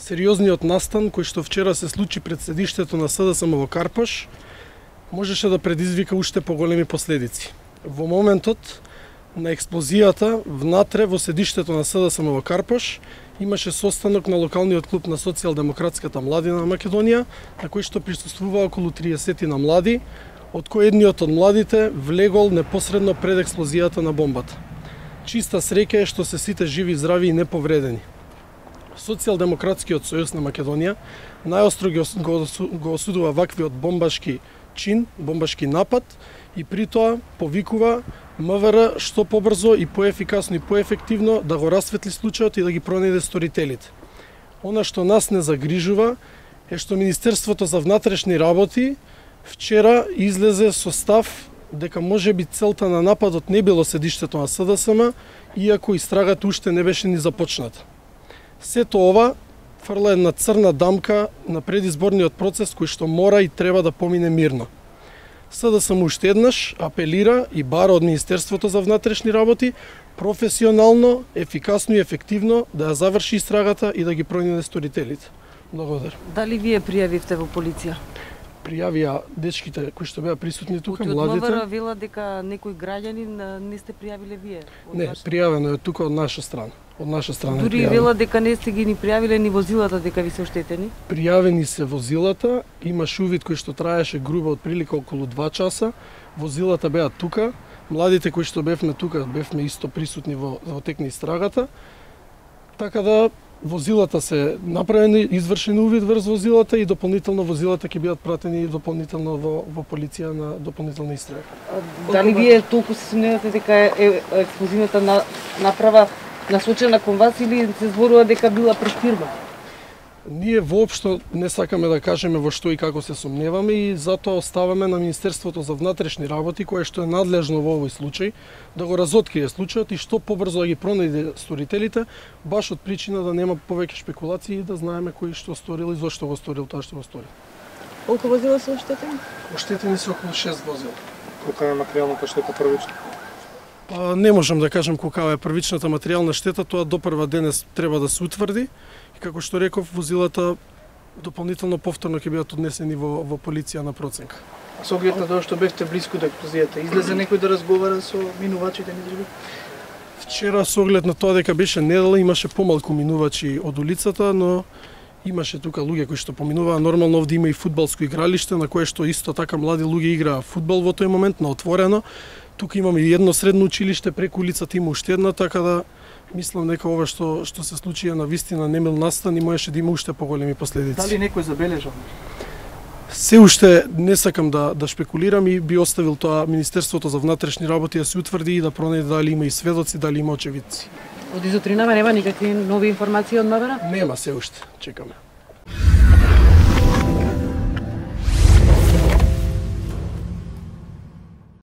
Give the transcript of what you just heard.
Сериозниот настан кој што вчера се случи пред седиштето на СДСМ во Карпош можеше да предизвика уште поголеми последици. Во моментот на експлозијата внатре во седиштето на СДСМ во Карпош имаше состанок на локалниот клуб на Социјалдемократската младина на Македонија, на кој што присуствува околу 30 на млади, од кој едниот од младите влегол непосредно пред експлозијата на бомбата. Чиста среќа е што се сите живи, здрави и неповредени. Социјалдемократскиот сојуз на Македонија најостро го осудува ваквиот бомбашки чин, бомбашки напад и при тоа повикува МВР што побрзо и поефикасно и поефективно да го расветли случајот и да ги пронајде сторителите. Она што нас не загрижува е што Министерството за внатрешни работи вчера излезе со став дека можеби целта на нападот не било седиштето на СДСМ, иако истрагата уште не беше ни започната. Сето ова фрла една црна дамка на предизборниот процес кој што мора и треба да помине мирно. СДСМ уште еднаш апелира и бара од Министерството за внатрешни работи професионално, ефикасно и ефективно да ја заврши истрагата и да ги пронајде сторителите. Благодарам. Дали вие пријавивте во полиција? Пријавија дечките кои што беа присутни тука, Од младите. МВР вела дека некој граѓанин не сте пријавиле вие? Не, пријавено е тука од наша страна. Од наша страна. Дури вела дека не сте ги ни пријавиле ни возилата дека ви се оштетени? Пријавени се возилата, имаше увид кој што траеше грубо од прилика околу 2 часа. Возилата беа тука, младите кои што бевме тука, бевме исто присутни во тек на истрагата. Така да возилата се направени, извршен увид врз возилата и дополнително возилата ќе бидат пратени дополнително во полиција на дополнителна истрага. Дали вие толку се сомневате дека е експлозивната направа насочена кон вас или се зборува дека била префирма? Ние воопшто не сакаме да кажеме во што и како се сомневаме и затоа оставаме на Министерството за внатрешни работи, кое што е надлежно во овој случај, да го разоткрие случајот и што побрзо да ги пронајде сторителите, баш од причина да нема повеќе шпекулации и да знаеме кој што сторил и зошто го сторил тоа што го сторил. Колку возила се оштетени? Оштетени се околу 6 возила. Колка е материјалната штета првично? Не можам да кажам колка е првичната материјална штета, тоа допрва денес треба да се утврди. И како што реков, возилата дополнително повторно ќе бидат однесени во полиција на проценка. А со оглед на тоа што бевте блиску до експлозијата, излезе некој да разговара со минувачите низдржи? Вчера со оглед на тоа дека беше недела, имаше помалку минувачи од улицата, но имаше тука луѓе кои што поминуваа. Нормално овде има и фудбалско игралиште на кое што исто така млади луѓе играа фудбал во тој момент на отворено. Тука имаме и едно средно училиште, преку улицата има уште една, така да мислам дека ова што се случи е навистина немил настан и можеше да има уште поголеми последици. Дали некој забележал? Се уште не сакам да шпекулирам и би оставил тоа Министерството за внатрешни работи да се утврди и да пронајде дали има и сведоци, дали има очевидци. Од изутринава нема никакви нови информации од МВР? Нема се уште, чекаме.